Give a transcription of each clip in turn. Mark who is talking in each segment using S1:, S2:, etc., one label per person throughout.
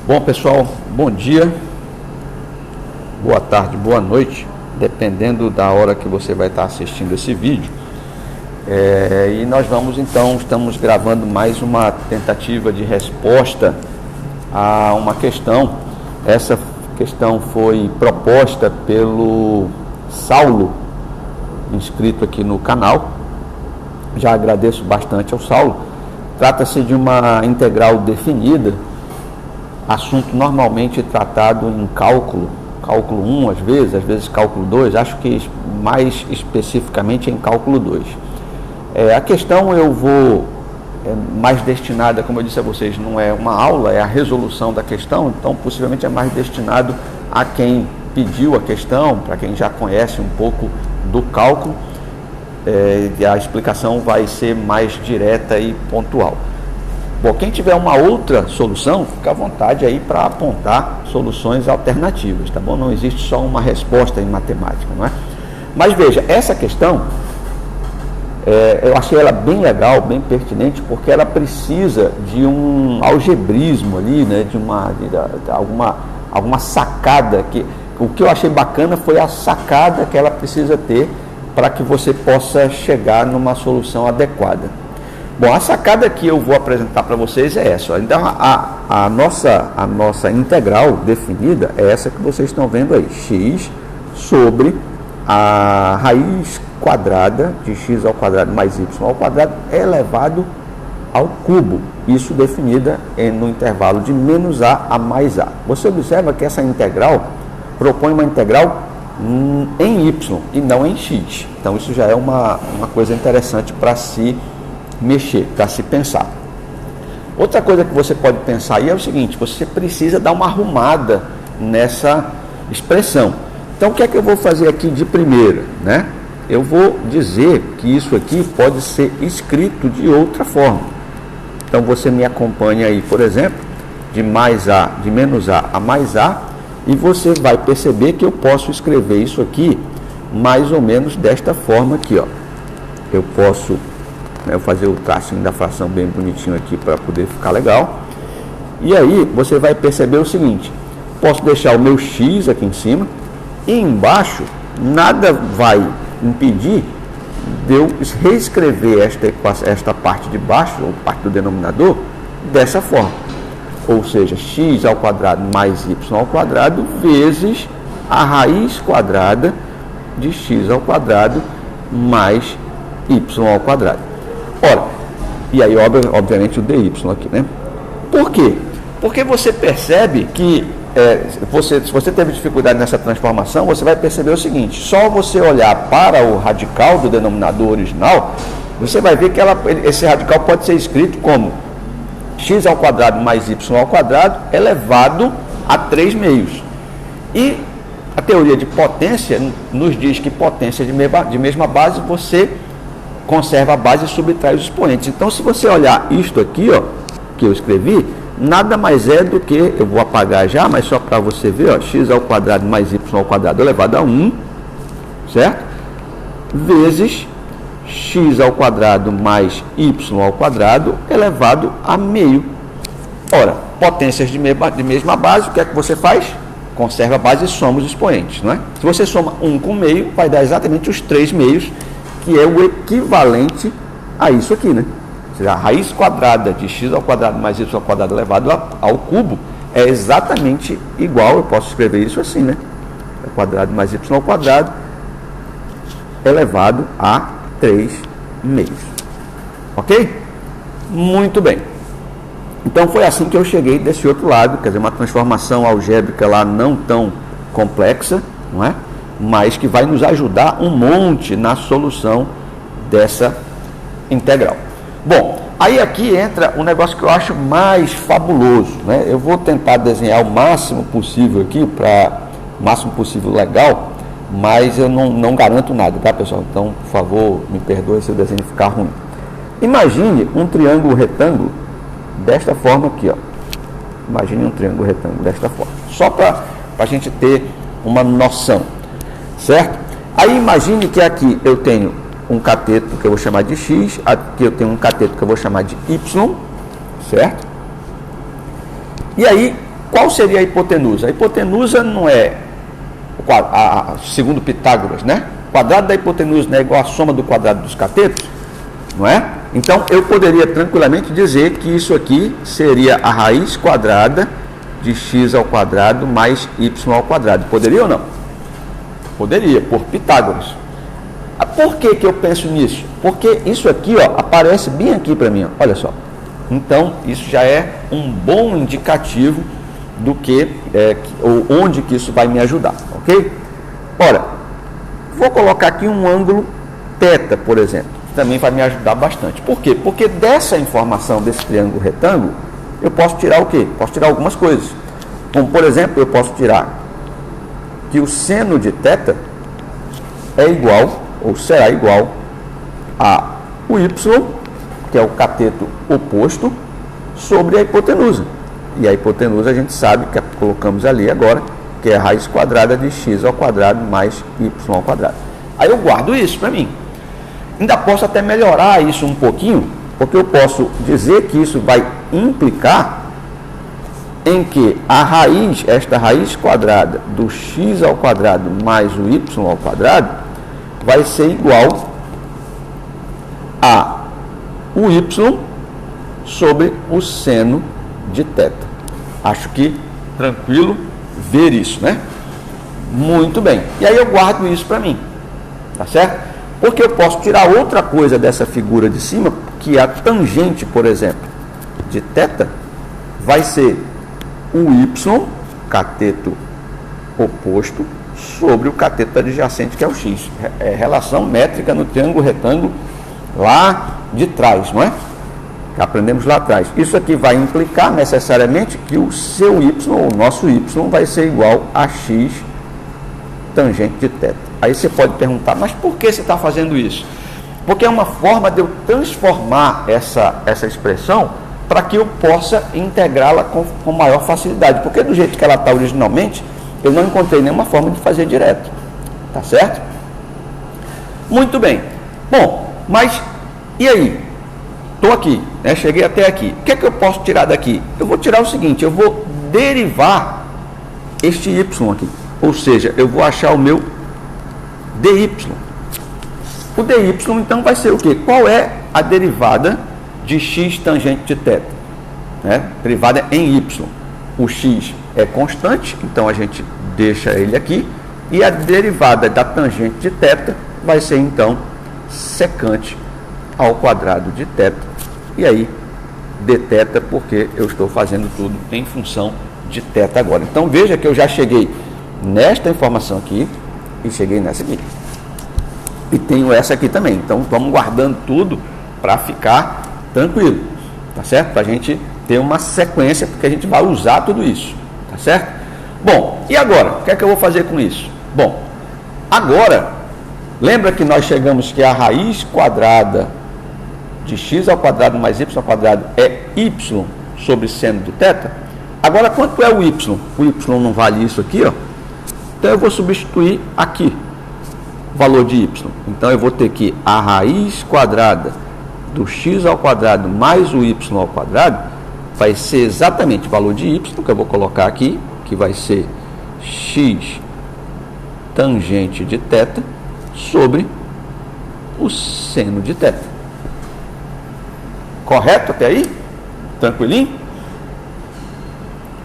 S1: Bom, pessoal, bom dia, boa tarde, boa noite, dependendo da hora que você vai estar assistindo esse vídeo. E nós estamos gravando mais uma tentativa de resposta a uma questão. Essa questão foi proposta pelo Saulo, inscrito aqui no canal. Já agradeço bastante ao Saulo. Trata-se de uma integral definida, assunto normalmente tratado em cálculo 1 às vezes cálculo 2, acho que mais especificamente em cálculo 2. A questão mais destinada, como eu disse a vocês, não é uma aula, é a resolução da questão, então possivelmente é mais destinado a quem pediu a questão, para quem já conhece um pouco do cálculo, e a explicação vai ser mais direta e pontual. Bom, quem tiver uma outra solução, fica à vontade aí para apontar soluções alternativas, tá bom? Não existe só uma resposta em matemática, não é? Mas veja, essa questão, eu achei ela bem legal, bem pertinente, porque ela precisa de um algebrismo ali, né? De alguma sacada. O que eu achei bacana foi a sacada que ela precisa ter para que você possa chegar numa solução adequada. Bom, a sacada que eu vou apresentar para vocês é essa. Então, a nossa integral definida é essa que vocês estão vendo aí. X sobre a raiz quadrada de x ao quadrado mais y ao quadrado elevado ao cubo. Isso definida no intervalo de menos a mais a. Você observa que essa integral propõe uma integral em y e não em x. Então, isso já é uma coisa interessante para se mexer, para se pensar. Outra coisa que você pode pensar aí é o seguinte: você precisa dar uma arrumada nessa expressão. Então, o que é que eu vou fazer aqui de primeira, né? Eu vou dizer que isso aqui pode ser escrito de outra forma. Então, você me acompanha aí, por exemplo, de menos a mais a, e você vai perceber que eu posso escrever isso aqui mais ou menos desta forma aqui, ó. Eu posso fazer o tracinho da fração bem bonitinho aqui para poder ficar legal. E aí você vai perceber o seguinte: posso deixar o meu x aqui em cima e embaixo nada vai impedir de eu reescrever esta parte de baixo, ou parte do denominador, dessa forma. Ou seja, x ao quadrado mais y ao quadrado vezes a raiz quadrada de x ao quadrado mais y ao quadrado. Ora, e aí obviamente o dy aqui, né? Por quê? Porque você percebe que, se você teve dificuldade nessa transformação, você vai perceber o seguinte: só você olhar para o radical do denominador original, você vai ver que esse radical pode ser escrito como x ao quadrado mais y ao quadrado elevado a 3 meios. E a teoria de potência nos diz que potência de mesma base, você conserva a base e subtrai os expoentes. Então, se você olhar isto aqui, ó, que eu escrevi, nada mais é do que, eu vou apagar já, mas só para você ver, ó, x ao quadrado mais y ao quadrado elevado a 1, certo? Vezes x ao quadrado mais y ao quadrado elevado a meio. Ora, potências de mesma base, o que é que você faz? Conserva a base e soma os expoentes, não é? Se você soma 1 com meio, vai dar exatamente os 3 meios, que é o equivalente a isso aqui, né? Ou seja, a raiz quadrada de x ao quadrado mais y ao quadrado elevado ao cubo é exatamente igual, eu posso escrever isso assim, né? É quadrado mais y ao quadrado elevado a 3 meios. Ok? Muito bem. Então foi assim que eu cheguei desse outro lado, quer dizer, uma transformação algébrica lá não tão complexa, não é? Mas que vai nos ajudar um monte na solução dessa integral. Bom, aí aqui entra um negócio que eu acho mais fabuloso, né? Eu vou tentar desenhar o máximo possível aqui, o máximo possível legal, mas eu não garanto nada, tá, pessoal? Então, por favor, me perdoe se o desenho ficar ruim. Imagine um triângulo retângulo desta forma aqui, ó. Imagine um triângulo retângulo desta forma, só para a gente ter uma noção. Certo? Aí imagine que aqui eu tenho um cateto que eu vou chamar de x, aqui eu tenho um cateto que eu vou chamar de y, certo? E aí, qual seria a hipotenusa? A hipotenusa não é, segundo Pitágoras, né? O quadrado da hipotenusa não é igual à soma do quadrado dos catetos, não é? Então, eu poderia tranquilamente dizer que isso aqui seria a raiz quadrada de x ao quadrado mais y ao quadrado. Poderia ou não? Poderia, por Pitágoras. Por que eu penso nisso? Porque isso aqui, ó, aparece bem aqui para mim, ó, olha só. Então, isso já é um bom indicativo do que, ou onde que isso vai me ajudar, ok? Ora, vou colocar aqui um ângulo θ, por exemplo, que também vai me ajudar bastante. Por quê? Porque dessa informação desse triângulo retângulo, eu posso tirar o quê? Posso tirar algumas coisas. Como, por exemplo, eu posso tirar que o seno de θ é igual, ou será igual, a o y, que é o cateto oposto, sobre a hipotenusa. E a hipotenusa a gente sabe, que colocamos ali agora, que é a raiz quadrada de x ao quadrado mais y ao quadrado. Aí eu guardo isso para mim. Ainda posso até melhorar isso um pouquinho, porque eu posso dizer que isso vai implicar em que a raiz, esta raiz quadrada do x ao quadrado mais o y ao quadrado, vai ser igual a o y sobre o seno de θ. Acho que tranquilo ver isso, né? Muito bem. E aí eu guardo isso para mim, tá certo? Porque eu posso tirar outra coisa dessa figura de cima, que a tangente, por exemplo, de θ vai ser o y, cateto oposto, sobre o cateto adjacente, que é o x. É relação métrica no triângulo retângulo lá de trás, não é? Que aprendemos lá atrás. Isso aqui vai implicar necessariamente que o seu y, ou o nosso y, vai ser igual a x tangente de θ. Aí você pode perguntar, mas por que você está fazendo isso? Porque é uma forma de eu transformar essa expressão para que eu possa integrá-la com maior facilidade. Porque do jeito que ela está originalmente, eu não encontrei nenhuma forma de fazer direto. Tá certo? Muito bem. Bom, mas e aí? Estou aqui, né? Cheguei até aqui. O que é que eu posso tirar daqui? Eu vou tirar o seguinte, eu vou derivar este y aqui. Ou seja, eu vou achar o meu dy. O dy, então, vai ser o quê? Qual é a derivada de x tangente de θ? Né? Derivada em y. O x é constante, então a gente deixa ele aqui. E a derivada da tangente de θ vai ser, então, secante ao quadrado de θ. E aí, dθ, porque eu estou fazendo tudo em função de θ agora. Então, veja que eu já cheguei nesta informação aqui e cheguei nessa aqui. E tenho essa aqui também. Então, vamos guardando tudo para ficar tranquilo, tá certo? Para a gente ter uma sequência, porque a gente vai usar tudo isso, tá certo? Bom, e agora? O que é que eu vou fazer com isso? Bom, agora, lembra que nós chegamos que a raiz quadrada de x ao quadrado mais y ao quadrado é y sobre seno de θ? Agora, quanto é o y? O y não vale isso aqui, ó. Então, eu vou substituir aqui o valor de y. Então, eu vou ter que a raiz quadrada do x ao quadrado mais o y ao quadrado vai ser exatamente o valor de y, que eu vou colocar aqui, que vai ser x tangente de θ sobre o seno de θ. Correto até aí? Tranquilinho?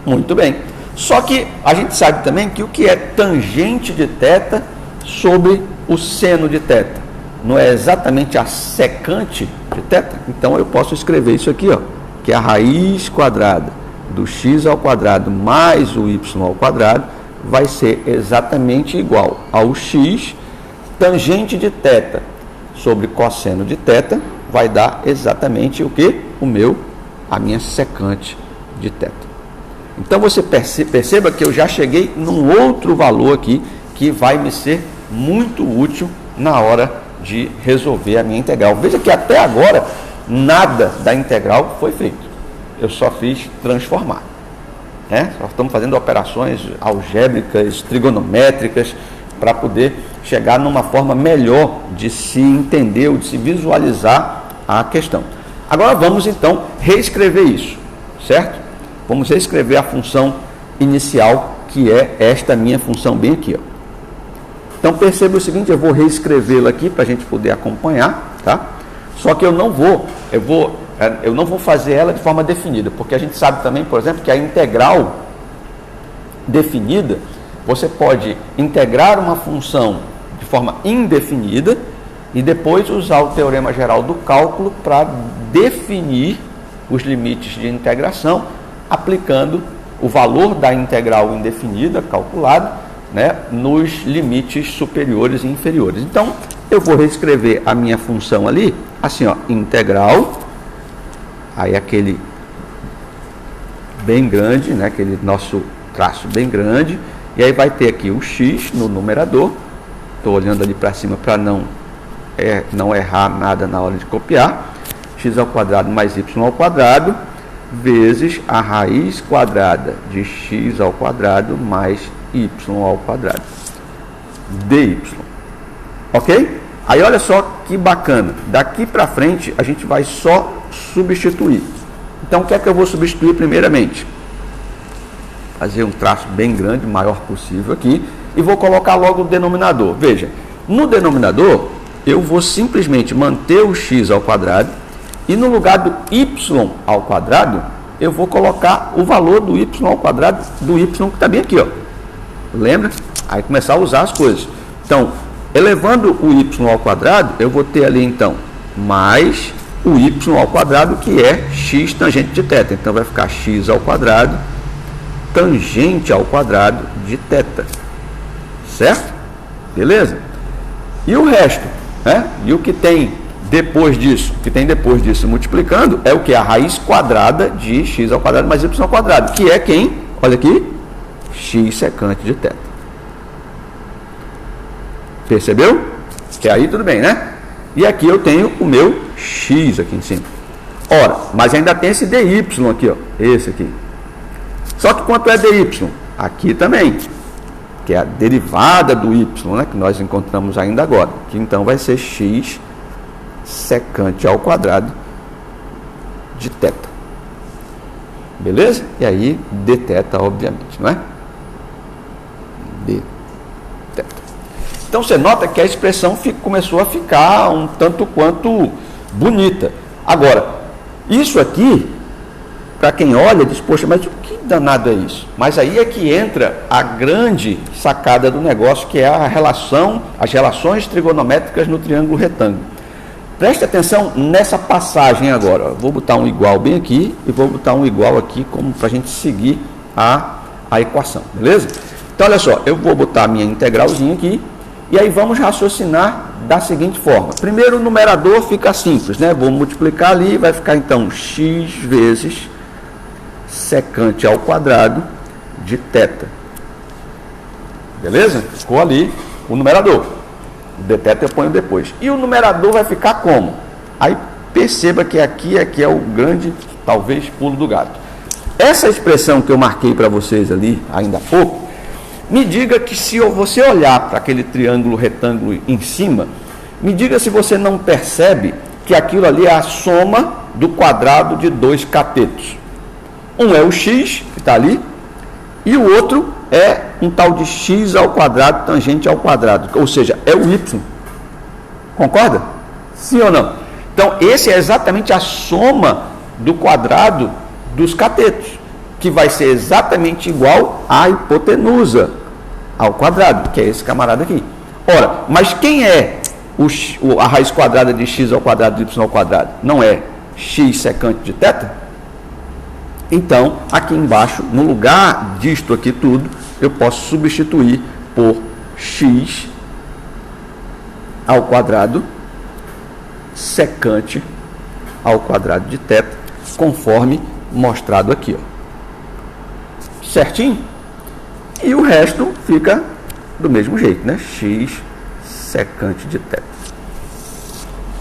S1: Muito bem. Só que a gente sabe também que o que é tangente de θ sobre o seno de θ? Não é exatamente a secante de θ? Então eu posso escrever isso aqui, ó, que é a raiz quadrada do x ao quadrado mais o y ao quadrado vai ser exatamente igual ao x tangente de θ sobre cosseno de θ, vai dar exatamente o que? A minha secante de θ. Então você perceba que eu já cheguei num outro valor aqui que vai me ser muito útil na hora de resolver a minha integral. Veja que até agora nada da integral foi feito. Eu só fiz transformar. Né? Nós estamos fazendo operações algébricas, trigonométricas, para poder chegar numa forma melhor de se entender ou de se visualizar a questão. Agora vamos então reescrever isso, certo? Vamos reescrever a função inicial, que é esta minha função bem aqui, ó. Então perceba o seguinte, eu vou reescrevê-la aqui para a gente poder acompanhar, tá? Só que eu não vou fazer ela de forma definida, porque a gente sabe também, por exemplo, que a integral definida, você pode integrar uma função de forma indefinida e depois usar o teorema geral do cálculo para definir os limites de integração, aplicando o valor da integral indefinida calculado, né, nos limites superiores e inferiores. Então, eu vou reescrever a minha função ali, assim, ó, integral, aí aquele bem grande, né, aquele nosso traço bem grande, e aí vai ter aqui o x no numerador, estou olhando ali para cima para não errar nada na hora de copiar, x ao quadrado mais y ao quadrado, vezes a raiz quadrada de x ao quadrado mais y ao quadrado, dy. Ok? Aí olha só que bacana, daqui para frente a gente vai só substituir. Então o que é que eu vou substituir primeiramente? Fazer um traço bem grande, maior possível aqui, e vou colocar logo o denominador. Veja, no denominador eu vou simplesmente manter o x ao quadrado e no lugar do y ao quadrado eu vou colocar o valor do y ao quadrado do y que está bem aqui, ó. Lembra? Aí começar a usar as coisas. Então, elevando o y ao quadrado, eu vou ter ali então mais o y ao quadrado, que é x tangente de θ. Então vai ficar x ao quadrado tangente ao quadrado de θ. Certo? Beleza? E o resto, né? E o que tem depois disso? O que tem depois disso multiplicando é o que? A raiz quadrada de x ao quadrado mais y ao quadrado, que é quem? Olha aqui, x secante de θ. Percebeu? Que aí tudo bem, né? E aqui eu tenho o meu x aqui em cima. Ora, mas ainda tem esse dy aqui, ó. Esse aqui. Só que quanto é dy? Aqui também. Que é a derivada do y, né? Que nós encontramos ainda agora. Que então vai ser x secante ao quadrado de θ. Beleza? E aí dθ, obviamente, não é? Dθ. Então você nota que a expressão começou a ficar um tanto quanto bonita. Agora, isso aqui, para quem olha, diz, poxa, mas o que danado é isso? Mas aí é que entra a grande sacada do negócio, que é as relações trigonométricas no triângulo retângulo. Preste atenção nessa passagem agora. Vou botar um igual bem aqui e vou botar um igual aqui como para a gente seguir a equação, beleza? Então, olha só, eu vou botar a minha integralzinha aqui e aí vamos raciocinar da seguinte forma. Primeiro, o numerador fica simples, né? Vou multiplicar ali, vai ficar então x vezes secante ao quadrado de θ. Beleza? Ficou ali o numerador. O dθ eu ponho depois. E o numerador vai ficar como? Aí perceba que aqui é o grande, talvez, pulo do gato. Essa expressão que eu marquei para vocês ali, ainda há pouco, me diga que se você olhar para aquele triângulo retângulo em cima, me diga se você não percebe que aquilo ali é a soma do quadrado de dois catetos. Um é o x, que está ali, e o outro é um tal de x ao quadrado tangente ao quadrado, ou seja, é o y. Concorda? Sim ou não? Então, esse é exatamente a soma do quadrado dos catetos, que vai ser exatamente igual à hipotenusa ao quadrado, que é esse camarada aqui. Ora, mas quem é a raiz quadrada de x ao quadrado de y ao quadrado? Não é x secante de θ? Então, aqui embaixo, no lugar disto aqui tudo, eu posso substituir por x ao quadrado secante ao quadrado de θ, conforme mostrado aqui, ó. Certinho? E o resto fica do mesmo jeito, né? X secante de θ.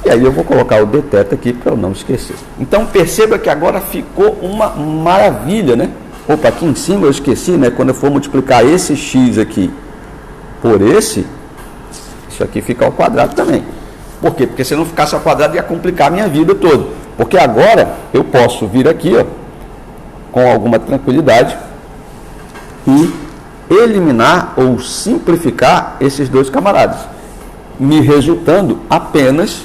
S1: E aí eu vou colocar o dθ aqui para eu não esquecer. Então perceba que agora ficou uma maravilha, né? Opa, aqui em cima eu esqueci, né? Quando eu for multiplicar esse x aqui por esse, isso aqui fica ao quadrado também. Por quê? Porque se não ficasse ao quadrado ia complicar a minha vida toda. Porque agora eu posso vir aqui, ó, com alguma tranquilidade e eliminar ou simplificar esses dois camaradas, me resultando apenas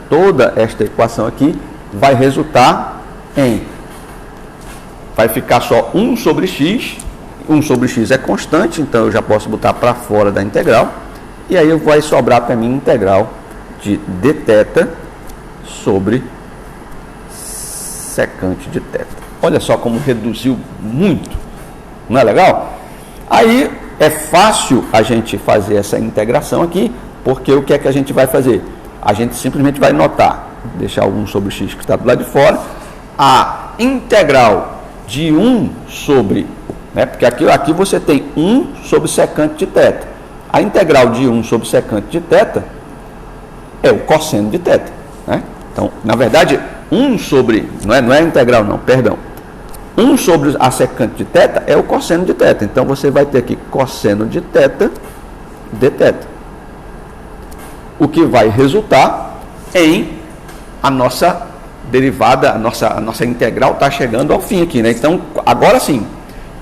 S1: toda esta equação aqui vai resultar em, vai ficar só 1 sobre x. 1 sobre x é constante, então eu já posso botar para fora da integral, e aí vai sobrar para mim integral de dθ sobre secante de θ. Olha só como reduziu muito, não é legal? Aí é fácil a gente fazer essa integração aqui, porque o que é que a gente vai fazer? A gente simplesmente vai notar, deixar 1 sobre x que está do lado de fora, a integral de 1 sobre, porque aqui você tem 1 sobre secante de θ. A integral de 1 sobre secante de θ é o cosseno de θ. Então, na verdade, 1 sobre, não é a integral não, perdão. 1 sobre a secante de θ é o cosseno de θ. Então, você vai ter aqui cosseno de θ dθ. O que vai resultar em a nossa derivada, a nossa integral está chegando ao fim aqui, Então, agora sim,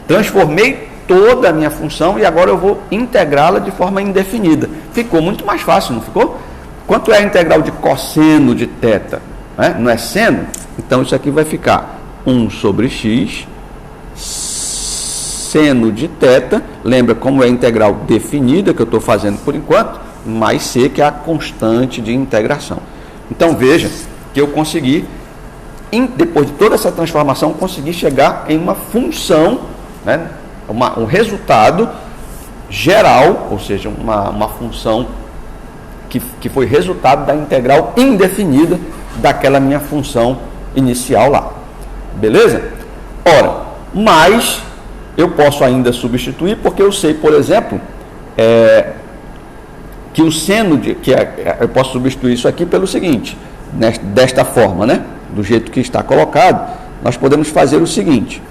S1: transformei toda a minha função e agora eu vou integrá-la de forma indefinida. Ficou muito mais fácil, não ficou? Quanto é a integral de cosseno de θ? Não é seno? Então, isso aqui vai ficar 1 sobre x, seno de θ, lembra como é a integral definida, que eu estou fazendo por enquanto, mais c, que é a constante de integração. Então, veja que eu consegui, depois de toda essa transformação, consegui chegar em uma função, um resultado geral, ou seja, uma função que foi resultado da integral indefinida daquela minha função inicial lá. Beleza? Ora, mas eu posso ainda substituir, porque eu sei, por exemplo, que o seno eu posso substituir isso aqui pelo seguinte, desta forma, do jeito que está colocado, nós podemos fazer o seguinte.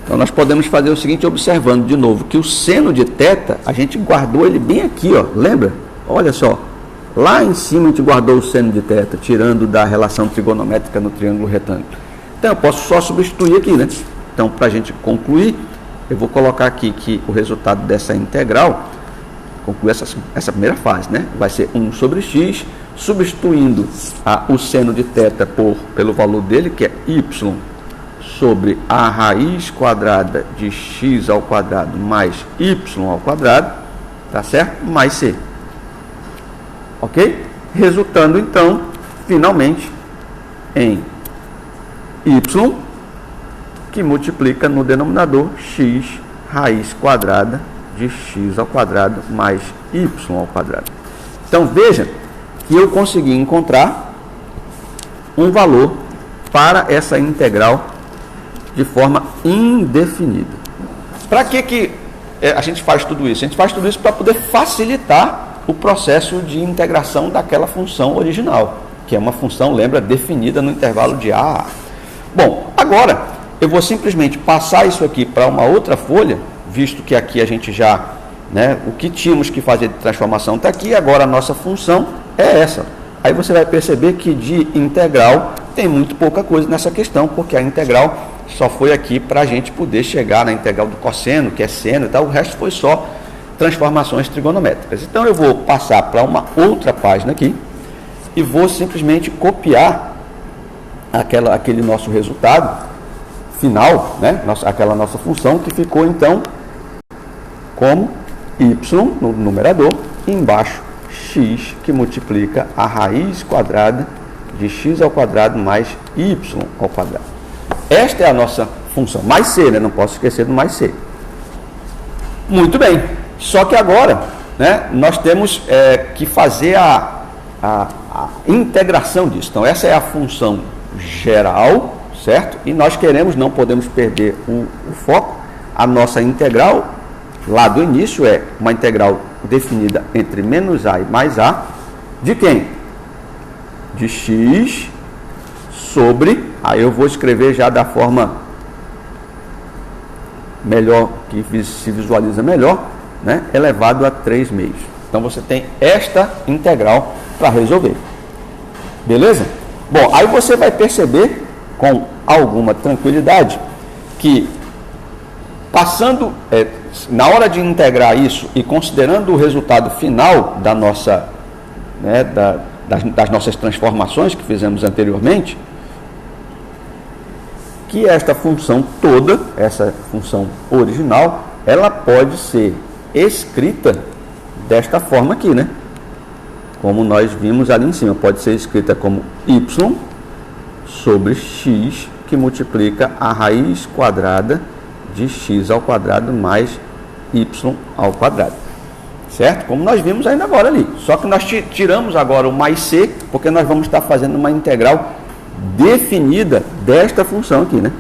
S1: Então, nós podemos fazer o seguinte, observando de novo que o seno de θ, a gente guardou ele bem aqui, lembra? Olha só, lá em cima a gente guardou o seno de θ, tirando da relação trigonométrica no triângulo retângulo. Então, eu posso só substituir aqui, Então, para a gente concluir, eu vou colocar aqui que o resultado dessa integral, concluir essa primeira fase, vai ser 1 sobre x, substituindo o seno de θ pelo valor dele, que é y sobre a raiz quadrada de x ao quadrado mais y ao quadrado, tá certo? Mais c. Ok? Resultando, então, finalmente, em y, que multiplica no denominador x raiz quadrada de x ao quadrado mais y ao quadrado. Então, veja que eu consegui encontrar um valor para essa integral de forma indefinida. Para que a gente faz tudo isso? A gente faz tudo isso para poder facilitar o processo de integração daquela função original, que é uma função, lembra, definida no intervalo de a a. Bom, agora eu vou simplesmente passar isso aqui para uma outra folha, visto que aqui a gente já, o que tínhamos que fazer de transformação está aqui, agora a nossa função é essa. Aí você vai perceber que de integral tem muito pouca coisa nessa questão, porque a integral só foi aqui para a gente poder chegar na integral do cosseno, que é seno e tal, o resto foi só transformações trigonométricas. Então eu vou passar para uma outra página aqui e vou simplesmente copiar aquele nosso resultado final, aquela nossa função que ficou então como y no numerador e embaixo x, que multiplica a raiz quadrada de x ao quadrado mais y ao quadrado. Esta é a nossa função, mais c, não posso esquecer do mais c. Muito bem, só que agora nós temos que fazer a integração disso. Então, essa é a função geral, certo? E nós não podemos perder o foco. A nossa integral, lá do início, é uma integral definida entre menos a e mais a, de quem? De x sobre, aí eu vou escrever já da forma melhor, que se visualiza melhor, elevado a 3 meios. Então, você tem esta integral para resolver. Beleza? Bom, aí você vai perceber com alguma tranquilidade que passando, na hora de integrar isso e considerando o resultado final da nossa, né, das nossas transformações que fizemos anteriormente, que esta função toda, essa função original, ela pode ser escrita desta forma aqui, né? Como nós vimos ali em cima, pode ser escrita como y sobre x, que multiplica a raiz quadrada de x ao quadrado mais y ao quadrado. Certo? Como nós vimos ainda agora ali. Só que nós tiramos agora o mais c, porque nós vamos estar fazendo uma integral definida desta função aqui, né?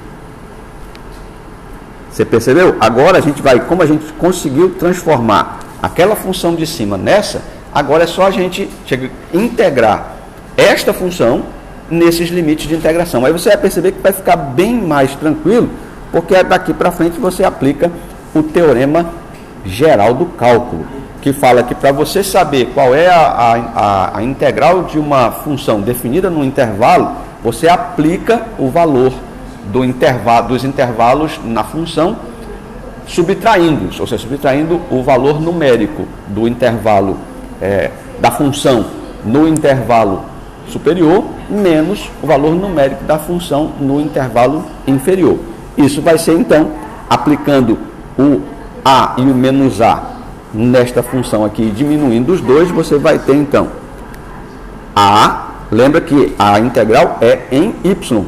S1: Você percebeu? Agora a gente vai, como a gente conseguiu transformar aquela função de cima nessa, agora é só a gente integrar esta função nesses limites de integração. Aí você vai perceber que vai ficar bem mais tranquilo, porque daqui para frente você aplica o teorema geral do cálculo, que fala que para você saber qual é a integral de uma função definida no intervalo, você aplica o valor dos intervalos na função, subtraindo-os, ou seja, subtraindo o valor numérico do intervalo da função no intervalo superior, menos o valor numérico da função no intervalo inferior. Isso vai ser, então, aplicando o a e o menos a nesta função aqui, diminuindo os dois, você vai ter, então, lembra que a integral é em y,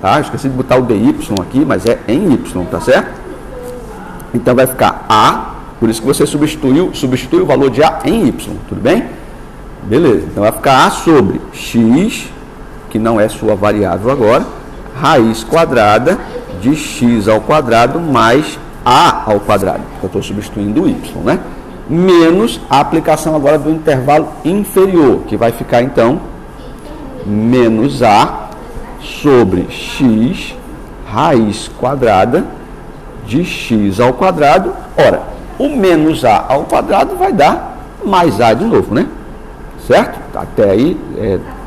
S1: tá? Esqueci de botar o dy aqui, mas é em y, tá certo? Então vai ficar a, por isso que você substitui o valor de a em y, tudo bem? Beleza, então vai ficar a sobre x, que não é sua variável agora, raiz quadrada de x ao quadrado mais a ao quadrado, eu estou substituindo o y, né? Menos a aplicação agora do intervalo inferior, que vai ficar então menos a sobre x raiz quadrada de x ao quadrado. Ora, o menos a ao quadrado vai dar mais a de novo, né? Certo? Até aí,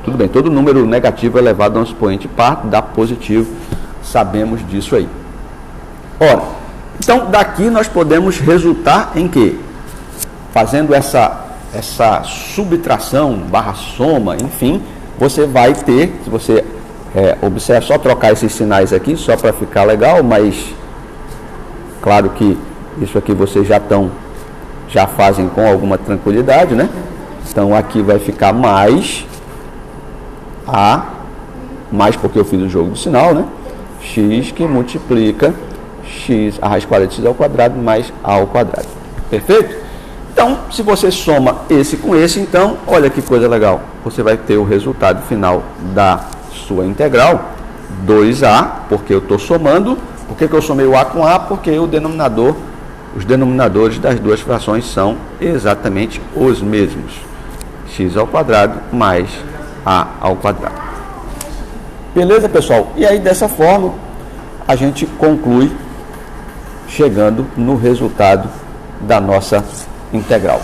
S1: tudo bem. Todo número negativo elevado a um expoente par dá positivo. Sabemos disso aí. Ora, então daqui nós podemos resultar em quê? Fazendo essa subtração, barra soma, enfim, você vai ter, se você observa, só trocar esses sinais aqui, só para ficar legal, mas claro que isso aqui vocês já fazem com alguma tranquilidade, né? Então aqui vai ficar mais a, mais porque eu fiz o jogo do sinal, né? X que multiplica x, a raiz quadrada de x ao quadrado mais a ao quadrado. Perfeito? Então, se você soma esse com esse, então, olha que coisa legal. Você vai ter o resultado final da sua integral, 2a, porque eu estou somando. Por que eu somei o a com a? Porque os denominadores das duas frações são exatamente os mesmos. X ao quadrado mais a ao quadrado. Beleza, pessoal? E aí, dessa forma, a gente conclui chegando no resultado da nossa integral.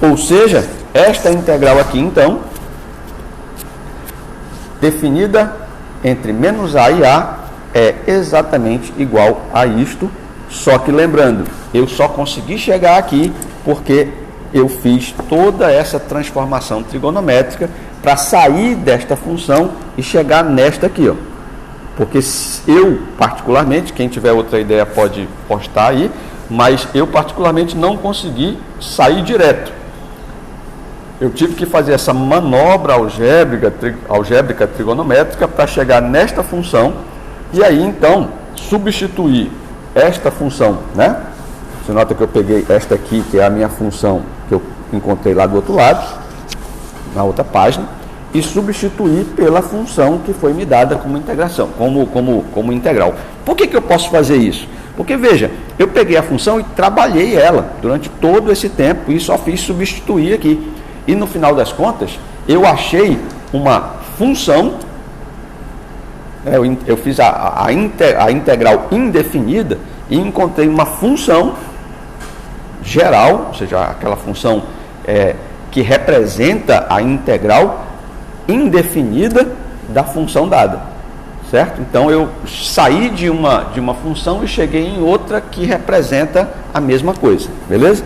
S1: Ou seja, esta integral aqui, então, definida entre menos a e a, é exatamente igual a isto, só que lembrando, eu só consegui chegar aqui porque eu fiz toda essa transformação trigonométrica para sair desta função e chegar nesta aqui, ó. Porque eu, particularmente, quem tiver outra ideia pode postar aí, mas eu particularmente não consegui sair direto. Eu tive que fazer essa manobra algébrica trigonométrica para chegar nesta função e aí então substituir esta função, né? Você nota que eu peguei esta aqui, que é a minha função que eu encontrei lá do outro lado, na outra página, e substituir pela função que foi me dada como integração, como integral. Por que eu posso fazer isso? Porque, veja, eu peguei a função e trabalhei ela durante todo esse tempo e só fiz substituir aqui. E no final das contas, eu achei uma função, eu fiz a integral indefinida e encontrei uma função geral, ou seja, aquela função que representa a integral indefinida da função dada, certo? Então eu saí de uma função e cheguei em outra que representa a mesma coisa, beleza?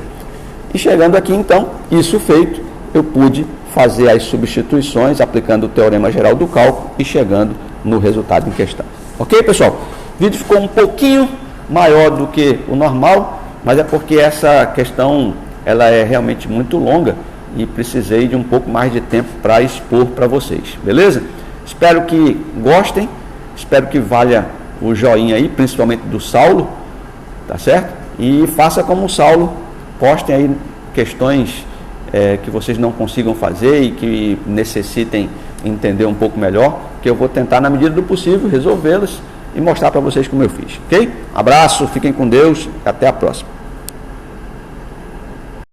S1: E chegando aqui então, isso feito, eu pude fazer as substituições aplicando o teorema geral do cálculo e chegando no resultado em questão. Ok, pessoal? O vídeo ficou um pouquinho maior do que o normal, mas é porque essa questão ela é realmente muito longa e precisei de um pouco mais de tempo para expor para vocês, beleza? Espero que gostem, espero que valha o joinha aí, principalmente do Saulo, tá certo? E faça como o Saulo, postem aí questões que vocês não consigam fazer e que necessitem entender um pouco melhor, que eu vou tentar, na medida do possível, resolvê-las e mostrar para vocês como eu fiz, ok? Abraço, fiquem com Deus, até a próxima.